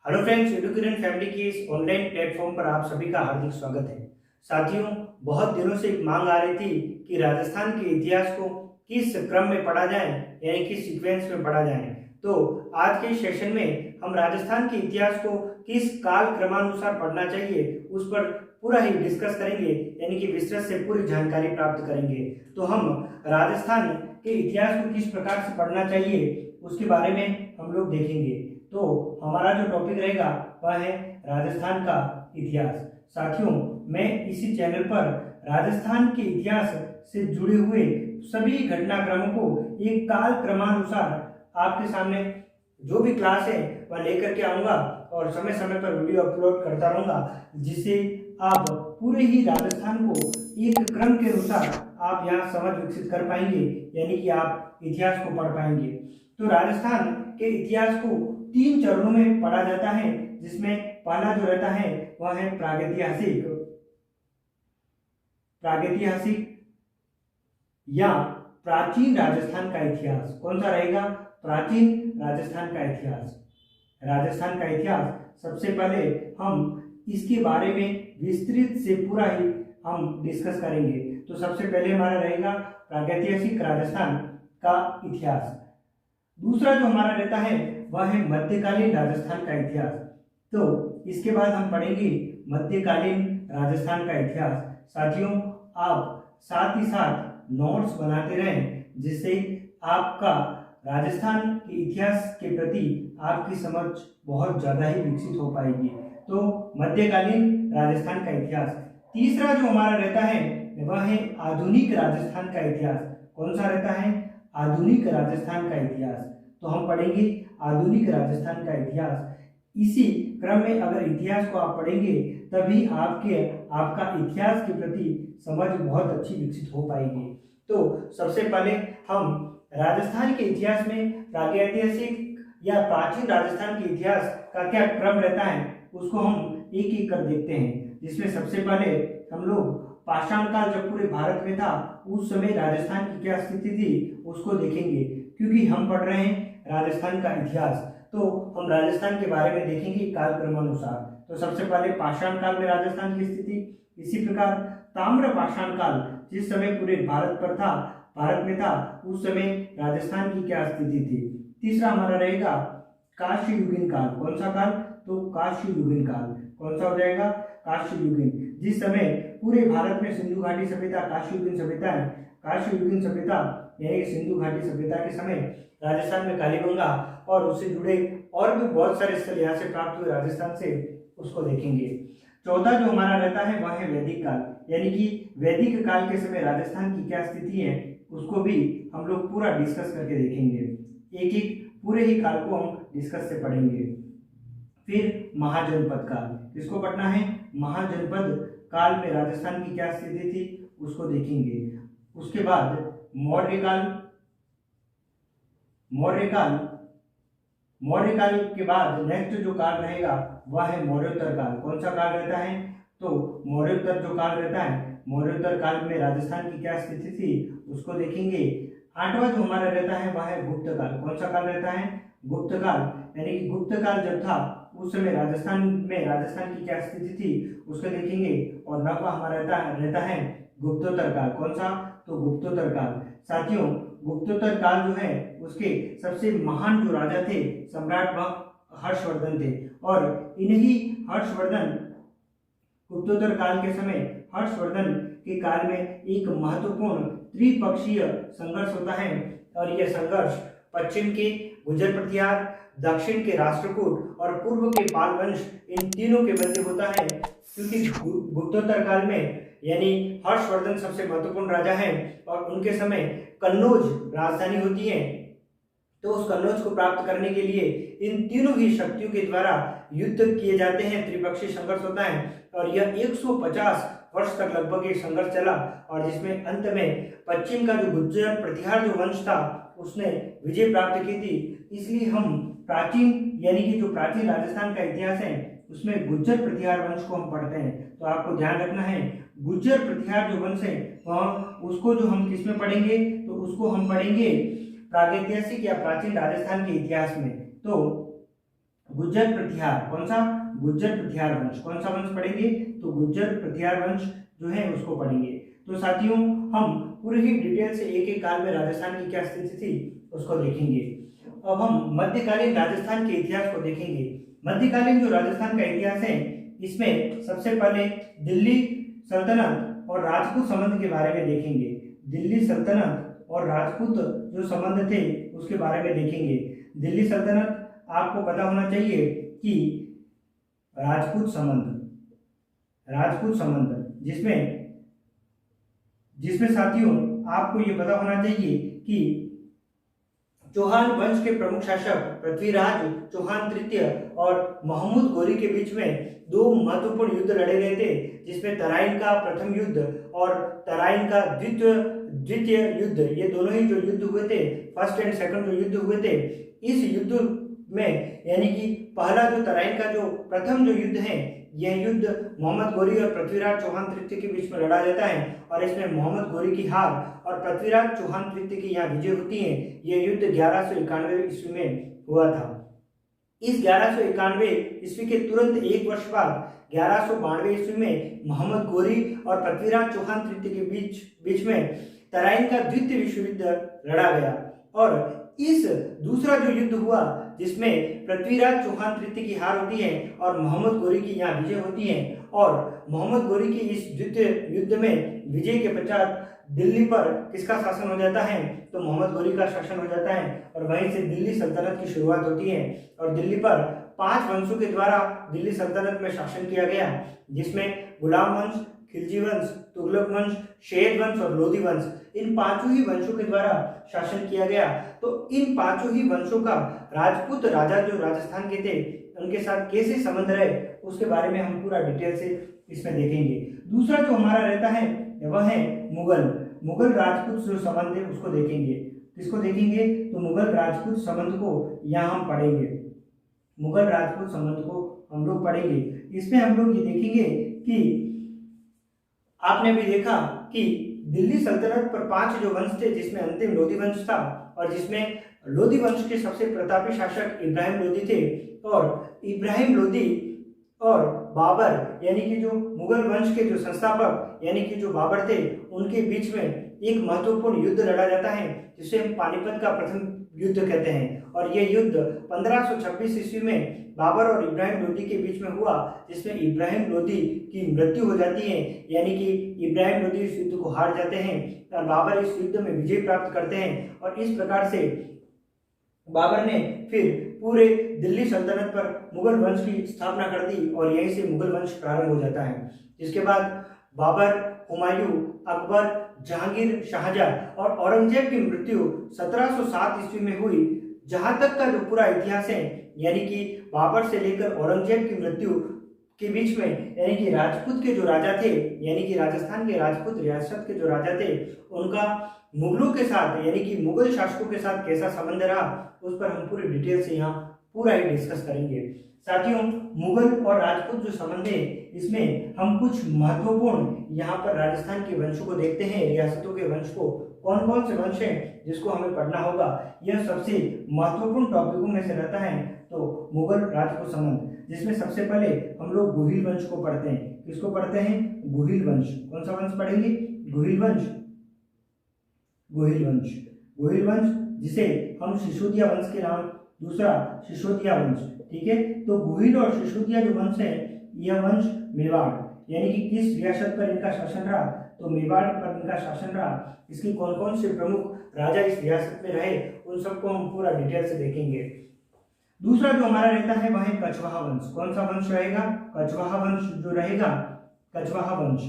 Hello friends, education family के इस online platform पर आप सभी का हार्दिक स्वागत है। साथियों, बहुत दिनों से एक मांग आ रही थी कि राजस्थान के इतिहास को किस क्रम में पढ़ा जाए, यानी किस सीक्वेंस में पढ़ा जाए। तो आज के सेशन में हम राजस्थान के इतिहास को किस काल क्रमानुसार पढ़ना चाहिए उस पर पूरा ही डिस्कस करेंगे, यानी कि विस्तृत से पूरी जानकारी प्राप्त करेंगे। तो हम राजस्थान के इतिहास को किस प्रकार से पढ़ना चाहिए उसके बारे में हम लोग देखेंगे। तो हमारा जो टॉपिक रहेगा वह है राजस्थान का इतिहास। साथियों, मैं इसी चैनल पर राजस्थान के इतिहास से जुड़े हुए सभी घटनाक्रमों को एक काल क्रमानुसार आपके सामने जो भी क्लास है वह लेकर के आऊंगा और समय समय पर वीडियो अपलोड करता रहूंगा, जिससे आप पूरे ही राजस्थान को एक क्रम के अनुसार आप यहाँ समझ विकसित कर पाएंगे, यानी कि आप इतिहास को पढ़ पाएंगे। तो राजस्थान के इतिहास को 3 चरणों में पढ़ा जाता है, जिसमें पहला जो रहता है वह है प्रागैतिहासिक या प्राचीन राजस्थान का इतिहास। कौन सा रहेगा? प्राचीन राजस्थान का इतिहास। राजस्थान का इतिहास सबसे पहले हम इसके बारे में विस्तृत से पूरा ही हम डिस्कस करेंगे। तो सबसे पहले हमारा रहेगा प्रागैतिहासिक राजस्थान का इतिहास। दूसरा जो हमारा रहता है वह है मध्यकालीन राजस्थान का इतिहास। तो इसके बाद हम पढ़ेंगे मध्यकालीन राजस्थान का इतिहास। साथियों, आप साथ ही साथ नोट्स बनाते रहें, जिससे आपका राजस्थान के इतिहास के प्रति आपकी समझ बहुत ज़्यादा ही विकसित हो पाएगी। तो मध्यकालीन राजस्थान का इतिहास। तीसरा जो हमारा रहता है वह है आधुनिक राजस्थान का इतिहास। कौन सा रहता है? आधुनिक राजस्थान का इतिहास। तो हम पढ़ेंगे आधुनिक राजस्थान का इतिहास। इसी क्रम में अगर इतिहास को आप पढ़ेंगे तभी आपका इतिहास के प्रति समझ बहुत अच्छी विकसित हो पाएगी। तो सबसे पहले हम राजस्थान के इतिहास में प्रागैतिहासिक या प्राचीन राजस्थान के इतिहास का क्या क्रम रहता है उसको हम एक एक कर देखते हैं। जिसमें सबसे पहले हम लोग पाषाण काल जब पूरे भारत में था उस समय राजस्थान की क्या स्थिति थी उसको देखेंगे, क्योंकि हम पढ़ रहे हैं राजस्थान का इतिहास। तो हम राजस्थान के बारे में देखेंगे काल क्रमानुसार। तो सबसे पहले पाषाण काल में राजस्थान की स्थिति। इसी प्रकार ताम्र पाषाण काल जिस समय पूरे भारत में था उस समय राजस्थान की क्या स्थिति थी। तीसरा हमारा रहेगा काश्ययुगीन काल। कौन सा काल? तो काश्ययुगीन काल। कौन सा हो जाएगा? काश्ययुगीन। जिस समय पूरे भारत में सिंधु घाटी सभ्यता काश्ययुगीन सभ्यता है। काश्ययुगीन सभ्यता यानी सिंधु घाटी सभ्यता के समय राजस्थान में कालीबंगा और उससे जुड़े और भी बहुत सारे स्थल यहाँ से प्राप्त हुए राजस्थान से, उसको देखेंगे। चौथा जो हमारा रहता है वह है वैदिक काल, यानी कि वैदिक काल के समय राजस्थान की क्या स्थिति है उसको भी हम लोग पूरा डिस्कस करके देखेंगे। एक एक पूरे ही काल को हम डिस्कस से पढ़ेंगे। फिर महाजनपद काल। इसको पढ़ना है। महाजनपद काल में राजस्थान की क्या स्थिति थी उसको देखेंगे। उसके बाद मौर्य काल के बाद नेक्स्ट जो काल रहेगा वह है मौर्योत्तर काल। कौन सा काल रहता है? तो मौर्योत्तर जो काल रहता है, मौर्योत्तर काल में राजस्थान की क्या स्थिति थी उसको देखेंगे। आठवां जो हमारा रहता है वह है गुप्त काल। कौन सा काल रहता है? गुप्त काल, यानी कि गुप्त काल जब था उस समय राजस्थान की क्या स्थिति थी उसको देखेंगे। और नौवां हमारा रहता है गुप्तोत्तर काल। कौन सा? तो गुप्तोत्तर काल। साथियों, गुप्तोत्तर काल जो है उसके सबसे महान जो राजा थे सम्राट वह हर्षवर्धन थे। और इन्हीं हर्षवर्धन गुप्तोत्तर काल के समय हर्षवर्धन के काल में एक महत्वपूर्ण त्रिपक्षीय संघर्ष होता है। और यह संघर्ष पश्चिम के गुर्जर प्रतिहार, दक्षिण के राष्ट्रकूट और पूर्व के पाल वंश, इन तीनों के मध्य होता है। क्योंकि गुप्तोत्तर काल में यानी हर्षवर्धन सबसे महत्वपूर्ण राजा हैं और उनके समय कन्नौज राजधानी होती है। तो उस कन्नौज को प्राप्त करने के लिए इन तीनों ही शक्तियों के द्वारा युद्ध किए जाते हैं, त्रिपक्षीय संघर्ष होता है। और यह 150 वर्ष तक लगभग ये संघर्ष चला, और जिसमें अंत में पश्चिम का जो गुर्जर प्रतिहार जो वंश था उसने विजय प्राप्त की थी। इसलिए हम प्राचीन यानी कि जो प्राचीन राजस्थान का इतिहास है उसमें गुर्जर प्रतिहार वंश को हम पढ़ते हैं। तो आपको ध्यान रखना है गुर्जर प्रतिहार जो वंश है वह उसको जो हम किस में पढ़ेंगे? तो उसको हम पढ़ेंगे प्रागैतिहासिक या प्राचीन राजस्थान के इतिहास में। तो गुज्जर प्रतिहार, कौन सा? गुज्जर प्रतिहार वंश। कौन सा वंश पढ़ेंगे? तो गुज्जर प्रतिहार वंश जो है उसको पढ़ेंगे। तो साथियों हम पूरी ही डिटेल से एक एक काल में राजस्थान की क्या स्थिति थी उसको देखेंगे। अब हम मध्यकालीन राजस्थान के इतिहास को देखेंगे। मध्यकालीन जो राजस्थान का इतिहास है इसमें सबसे पहले दिल्ली सल्तनत और राजपूत संबंध के बारे में देखेंगे। दिल्ली सल्तनत और राजपूत जो संबंध थे उसके बारे में देखेंगे। दिल्ली सल्तनत आपको पता होना चाहिए कि राजपूत संबंध जिसमें साथियों आपको ये पता होना चाहिए कि चौहान वंश के प्रमुख शासक पृथ्वीराज चौहान तृतीय और महमूद गौरी के बीच में दो महत्वपूर्ण युद्ध लड़े गए थे, जिसमें तराइन का प्रथम युद्ध और तराइन का द्वितीय युद्ध, ये दोनों ही जो युद्ध हुए थे, फर्स्ट एंड सेकंड जो युद्ध हुए थे, इस युद्ध में यानी कि पहला जो तराइन का जो प्रथम जो युद्ध है, यह युद्ध मोहम्मद गौरी और पृथ्वीराज चौहान तृतीय के बीच में लड़ा जाता है और इसमें मोहम्मद गौरी की हार और पृथ्वीराज चौहान तृतीय की यहाँ विजय होती है। यह युद्ध 1191 ईस्वी में हुआ था। इस 1191 ईस्वी के तुरंत एक वर्ष बाद 1192 ईस्वी में मोहम्मद गौरी और पृथ्वीराज चौहान तृतीय के बीच में तराइन का द्वितीय विश्व युद्ध लड़ा गया और इस दूसरा जो युद्ध हुआ जिसमें पृथ्वीराज चौहान तृतीय की हार होती है और मोहम्मद गौरी की यहाँ विजय होती है और मोहम्मद गौरी की इस द्वितीय युद्ध में विजय के पश्चात दिल्ली पर किसका शासन हो जाता है? तो मोहम्मद गौरी का शासन हो जाता है और वहीं से दिल्ली सल्तनत की शुरुआत होती है और दिल्ली पर 5 वंशों के द्वारा दिल्ली सल्तनत में शासन किया गया, जिसमें गुलाम वंश, खिलजी वंश, तुगलक वंश, शैद वंश और लोधी वंश, इन 5 ही वंशों के द्वारा शासन किया गया। तो इन 5 ही वंशों का राजपूत राजा जो राजस्थान के थे उनके साथ कैसे संबंध रहे उसके बारे में हम पूरा डिटेल से इसमें देखेंगे। दूसरा जो हमारा रहता है वह है मुगल राजपूत जो संबंध है उसको देखेंगे। किसको देखेंगे? तो मुगल राजपूत संबंध को यहाँ हम पढ़ेंगे। मुगल राजपूत संबंध को हम लोग पढ़ेंगे। इसमें हम लोग ये देखेंगे कि आपने भी देखा कि दिल्ली सल्तनत पर 5 जो वंश थे, जिसमें अंतिम लोधी वंश था और जिसमें लोधी वंश के सबसे प्रतापी शासक इब्राहिम लोधी थे और इब्राहिम लोधी और बाबर यानी कि जो मुगल वंश के जो संस्थापक यानी कि जो बाबर थे उनके बीच में एक महत्वपूर्ण युद्ध लड़ा जाता है जिसे हम पानीपत का प्रथम युद्ध कहते हैं और यह युद्ध 1526 ईस्वी में बाबर और इब्राहिम लोधी के बीच में हुआ, जिसमें इब्राहिम लोधी की मृत्यु हो जाती है यानी कि इब्राहिम लोधी इस युद्ध को हार जाते हैं और बाबर इस युद्ध में विजय प्राप्त करते हैं और इस प्रकार से बाबर ने फिर पूरे दिल्ली सल्तनत पर मुगल वंश की स्थापना कर दी और यहीं से मुगल वंश प्रारंभ हो जाता है। जिसके बाद बाबर, हुमायूं, अकबर, जहांगीर, शाहजहां और औरंगजेब की मृत्यु 1707 ईस्वी में हुई। जहां तक का जो पूरा इतिहास है यानी कि बाबर से लेकर औरंगजेब की मृत्यु के बीच में यानी कि राजपूत के जो राजा थे यानी कि राजस्थान के राजपूत रियासत के जो राजा थे उनका मुगलों के साथ यानी कि मुगल शासकों के साथ कैसा संबंध रहा उस पर हम पूरी डिटेल से यहाँ पूरा ही डिस्कस करेंगे। साथियों, मुगल और राजपूत जो संबंध है इसमें हम कुछ महत्वपूर्ण यहाँ पर राजस्थान के वंशों को देखते हैं, रियासतों के वंश को। कौन कौन से वंश हैं जिसको हमें पढ़ना होगा, यह सबसे महत्वपूर्ण टॉपिकों में से रहता है। तो मुगल राजपूत संबंध, जिसमें सबसे पहले हम लोग गुहिल वंश को पढ़ते हैं। किसको पढ़ते हैं? गुहिल वंश। कौन सा वंश पढ़ेंगे? गुहिल वंश। गुहिल वंश जिसे हम सिसोदिया वंश के नाम, दूसरा सिसोदिया वंश, ठीक है। तो गुहिल और सिसोदिया जो वंश है यह वंश मेवाड़ यानी कि किस रियासत पर इनका शासन रहा? तो मेवाड़ पर इनका शासन रहा। इसके कौन कौन से प्रमुख राजा इस रियासत में रहे उन सबको हम पूरा डिटेल से देखेंगे। दूसरा जो हमारा रहता है वह है कछवाहा वंश। कौन सा वंश रहेगा? कछवाहा वंश जो रहेगा, कछवाहा वंश।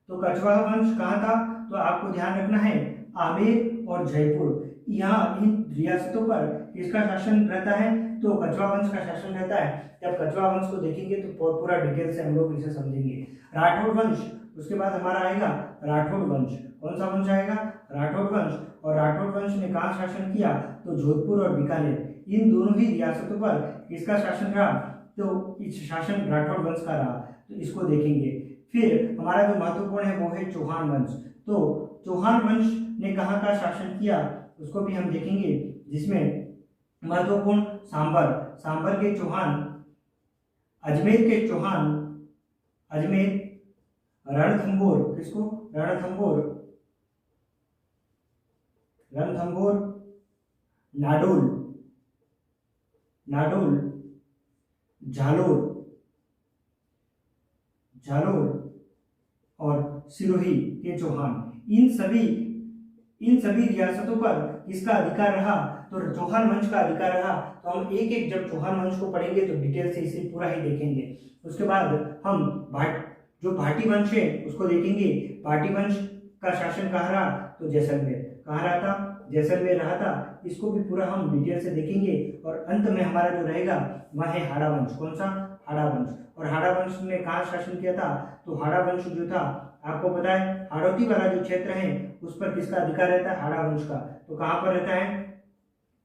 तो कछवाहा वंश कहाँ था? तो आपको ध्यान रखना है आमेर और जयपुर, यहाँ इन रियासतों पर किसका शासन रहता है? तो कछवाहा वंश का शासन रहता है। जब कछवाहा वंश को देखेंगे तो पूरा डिटेल से हम लोग इसे समझेंगे। राठौड़ वंश, उसके बाद हमारा आएगा राठौड़ वंश। कौन सा वंश आएगा? राठौड़ वंश। और राठौड़ वंश ने कहाँ शासन किया? तो जोधपुर और बीकानेर, इन दोनों ही रियासतों पर किसका शासन रहा? तो इस शासन राठौड़ वंश का रहा। तो इसको देखेंगे। फिर हमारा जो महत्वपूर्ण है वो है चौहान वंश। तो चौहान वंश ने कहाँ का शासन किया उसको भी हम देखेंगे, जिसमें महत्वपूर्ण सांबर के चौहान अजमेर के चौहान, अजमेर, रणथंभौर, किसको, रणथंभौर, रणथंभौर, नाडोल, नाडोल, जालोर, जालोर और सिरोही के चौहान, इन सभी रियासतों पर किसका अधिकार रहा, तो चौहान वंश का अधिकार रहा। तो हम एक एक जब चौहान वंश को पढ़ेंगे तो डिटेल से इसे पूरा ही देखेंगे। उसके बाद हम जो भाटी वंश है उसको देखेंगे। भाटी वंश का शासन कहाँ रहा, तो जैसलमेर, कहाँ रहा था, जैसलमेर रहा था। इसको भी पूरा हम डिटेल से देखेंगे। और अंत में हमारा जो रहेगा वह है हाड़ा वंश। कौन सा, हाड़ा वंश। और हाड़ा वंश ने कहाँ शासन किया था, तो हाड़ा वंश जो था आपको पता है हाड़ौती वाला जो क्षेत्र है उस पर किसका अधिकार रहता है, हाड़ा वंश का। तो कहाँ पर रहता है,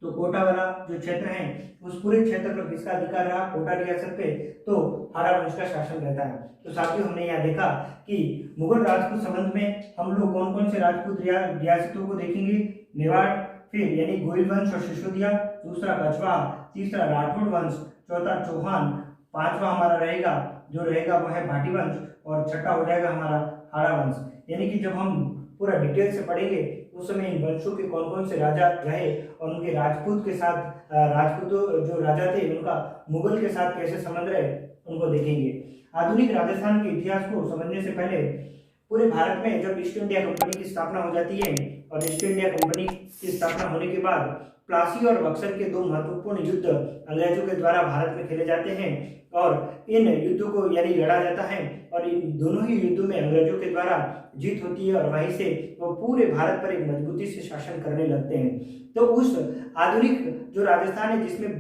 तो कोटा वाला जो क्षेत्र है उस पूरे क्षेत्र पर किसका अधिकार रहा, कोटा रियासत पे, तो हाड़ा वंश का शासन रहता है। तो साथियों हमने यहाँ देखा कि मुगल राजपूत संबंध में हम लोग कौन कौन से राजपूत रियासतों को देखेंगे, मेवाड़, फिर यानी गोइल वंश और सिसोदिया, दूसरा कछवाहा, तीसरा राठौड़ वंश, चौथा चौहान, पांचवा हमारा रहेगा जो रहेगा वह है भाटी वंश, और छठा हो जाएगा हमारा हाड़ा वंश। यानी कि जब हम पूरा डिटेल से पढ़ेंगे उस समय इन वंशों के कौन कौन से राजा रहे और उनके राजपूत के साथ राजपूत जो राजा थे उनका मुगल के साथ कैसे संबंध रहे उनको देखेंगे। आधुनिक राजस्थान के इतिहास को समझने से पहले पूरे भारत में जब ईस्ट इंडिया कंपनी की स्थापना हो जाती है और ईस्ट इंडिया कंपनी की स्थापना होने के बाद प्लासी और बक्सर के दो महत्वपूर्ण युद्ध अंग्रेजों के द्वारा भारत में खेले जाते हैं और इन युद्धों को यानी लड़ा जाता है और इन दोनों ही युद्धों में अंग्रेजों के द्वारा जीत होती है और वहीं से वो पूरे भारत पर एक मजबूती से शासन करने लगते हैं। तो उस आधुनिक जो राजस्थान है जिसमें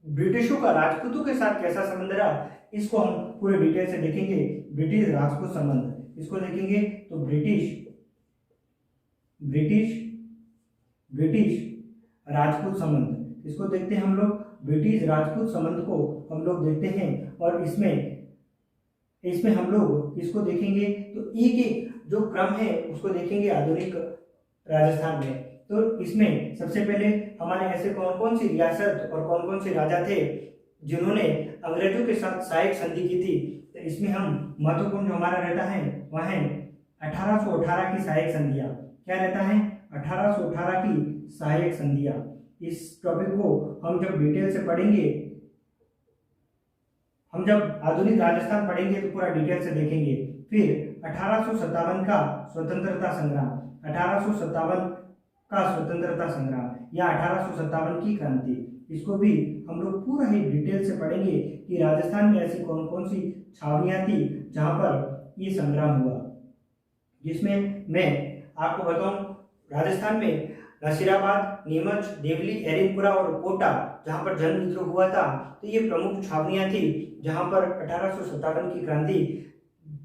ब्रिटिशों का राजपूतों के साथ कैसा संबंध रहा इसको हम पूरे डिटेल से देखेंगे। ब्रिटिश राजपूत संबंध इसको देखेंगे तो ब्रिटिश राजपूत संबंध इसको देखते हैं हम लोग। ब्रिटिश राजपूत संबंध को हम लोग देखते हैं और इसमें हम लोग इसको देखेंगे तो एक एक जो क्रम है उसको देखेंगे आधुनिक राजस्थान में। तो इसमें सबसे पहले हमारे ऐसे कौन कौन सी रियासत और कौन कौन से राजा थे जिन्होंने अंग्रेजों के साथ सहायक संधि की थी। तो इसमें हम महत्वपूर्ण जो हमारा रहता है वह है 1818 की सहायक संधियां। क्या रहता है, 1818 की सहायक संधियां। इस टॉपिक को हम जब डिटेल से पढ़ेंगे, हम जब आधुनिक राजस्थान पढ़ेंगे तो पूरा डिटेल से देखेंगे। फिर 1857 का स्वतंत्रता संग्राम, 1857 का स्वतंत्रता संग्राम या 1857 की क्रांति, इसको भी हम लोग पूरा ही डिटेल से पढ़ेंगे कि राजस्थान में ऐसी कौन कौन सी छावनियां थी जहां पर ये संग्राम हुआ। जिसमें मैं आपको बताऊं राजस्थान में नसीराबाद, नीमच, देवली, एरिनपुरा और कोटा जहां पर जन विद्रोह हुआ था, तो ये प्रमुख छावनियां थी जहां पर 1857 की क्रांति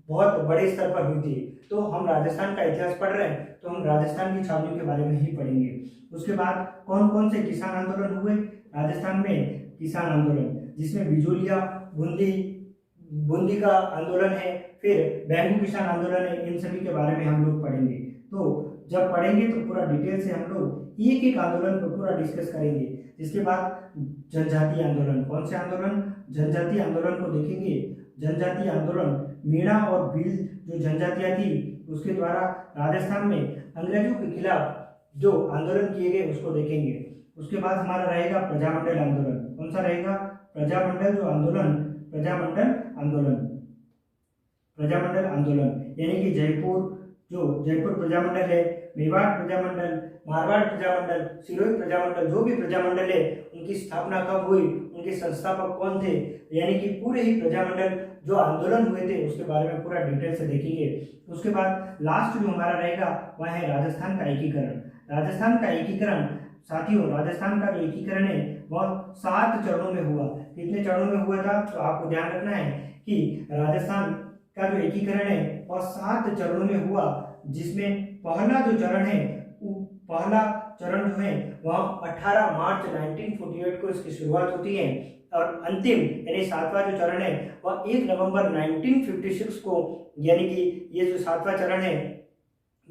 बहुत बड़े स्तर पर हुई थी। तो हम राजस्थान का इतिहास पढ़ रहे हैं तो हम राजस्थान की छावनियों के बारे में ही पढ़ेंगे। उसके बाद कौन कौन से किसान आंदोलन हुए राजस्थान में, किसान आंदोलन जिसमें बिजोलिया, बूंदी का आंदोलन है, फिर बैंगू किसान आंदोलन है, इन सभी के बारे में हम लोग पढ़ेंगे। तो जब पढ़ेंगे तो पूरा डिटेल से हम लोग एक एक आंदोलन को पूरा डिस्कस करेंगे। इसके बाद जनजातीय आंदोलन, कौन से आंदोलन, जनजातीय आंदोलन को देखेंगे। जनजातीय आंदोलन मीणा और भील जो जनजातियां थी उसके द्वारा राजस्थान में अंग्रेजों के खिलाफ जो आंदोलन किए गए उसको देखेंगे। उसके बाद हमारा रहेगा प्रजामंडल आंदोलन। कौन सा रहेगा, प्रजामंडल जो आंदोलन, प्रजामंडल आंदोलन यानी कि जयपुर प्रजामंडल है, मेवाड़ प्रजामंडल, मारवाड़ प्रजामंडल, सिरोही प्रजामंडल, जो भी प्रजामंडल है उनकी स्थापना कब हुई, उनके संस्थापक कौन थे, यानी कि पूरे ही प्रजामंडल जो आंदोलन हुए थे उसके बारे में पूरा डिटेल से देखेंगे। उसके बाद लास्ट जो हमारा रहेगा वह है राजस्थान का एकीकरण। राजस्थान का एकीकरण साथियों, राजस्थान का जो एकीकरण है वह 7 चरणों में हुआ। कितने चरणों में हुआ था, तो आपको ध्यान रखना है कि राजस्थान का जो एकीकरण है वह 7 चरणों में हुआ। जिसमें पहला जो चरण है, पहला चरण जो है वह 18 मार्च 1948 को इसकी शुरुआत होती है और अंतिम यानी 7वां जो चरण है वह 1 नवंबर 1956 को, यानी कि ये जो 7वां चरण है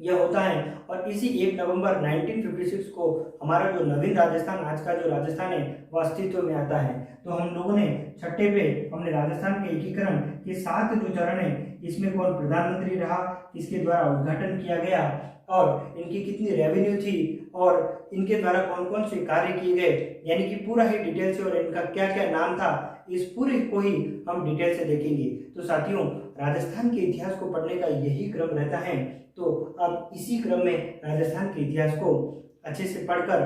यह होता है। और इसी 1 नवंबर 1956 को हमारा जो नवीन राजस्थान, आज का जो राजस्थान है, वह अस्तित्व में आता है। तो हम लोगों ने छठे पे हमने राजस्थान के एकीकरण के 7 जो चरण है, इसमें कौन प्रधानमंत्री रहा, किसके द्वारा उद्घाटन किया गया, और इनकी कितनी रेवेन्यू थी, और इनके द्वारा कौन कौन से कार्य किए गए, यानी कि पूरा ही डिटेल से, और इनका क्या क्या नाम था, इस पूरे को ही हम डिटेल से देखेंगे। तो साथियों, राजस्थान के इतिहास को पढ़ने का यही क्रम रहता है। तो अब इसी क्रम में राजस्थान के इतिहास को अच्छे से पढ़कर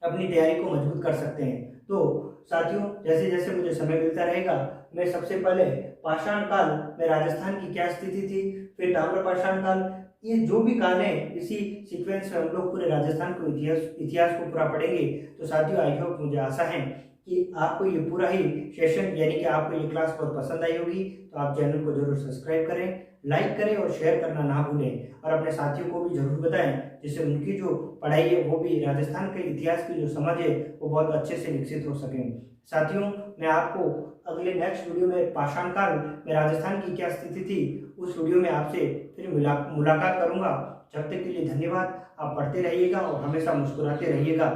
अपनी तैयारी को मजबूत कर सकते हैं। तो साथियों, जैसे जैसे मुझे समय मिलता रहेगा, मैं सबसे पहले पाषाण काल में राजस्थान की क्या स्थिति थी, फिर ताम्र पाषाण काल, ये जो भी काल है, इसी सीक्वेंस में हम लोग पूरे राजस्थान को इतिहास को पूरा पढ़ेंगे। तो साथियों, आई होप, मुझे आशा है कि आपको ये पूरा ही सेशन, यानी कि आपको ये क्लास बहुत पसंद आई होगी। तो आप चैनल को जरूर सब्सक्राइब करें, लाइक करें और शेयर करना ना भूलें, और अपने साथियों को भी जरूर बताएं, जिससे उनकी जो पढ़ाई है वो भी राजस्थान के इतिहास की जो समझ है वो बहुत अच्छे से विकसित हो सके। साथियों, मैं आपको अगले नेक्स्ट वीडियो में पाषाण काल में राजस्थान की क्या स्थिति थी, उस वीडियो में आपसे फिर मुलाकात करूंगा। जब तक के लिए धन्यवाद। आप पढ़ते रहिएगा और हमेशा मुस्कुराते रहिएगा।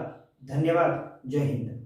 धन्यवाद। जय हिंद।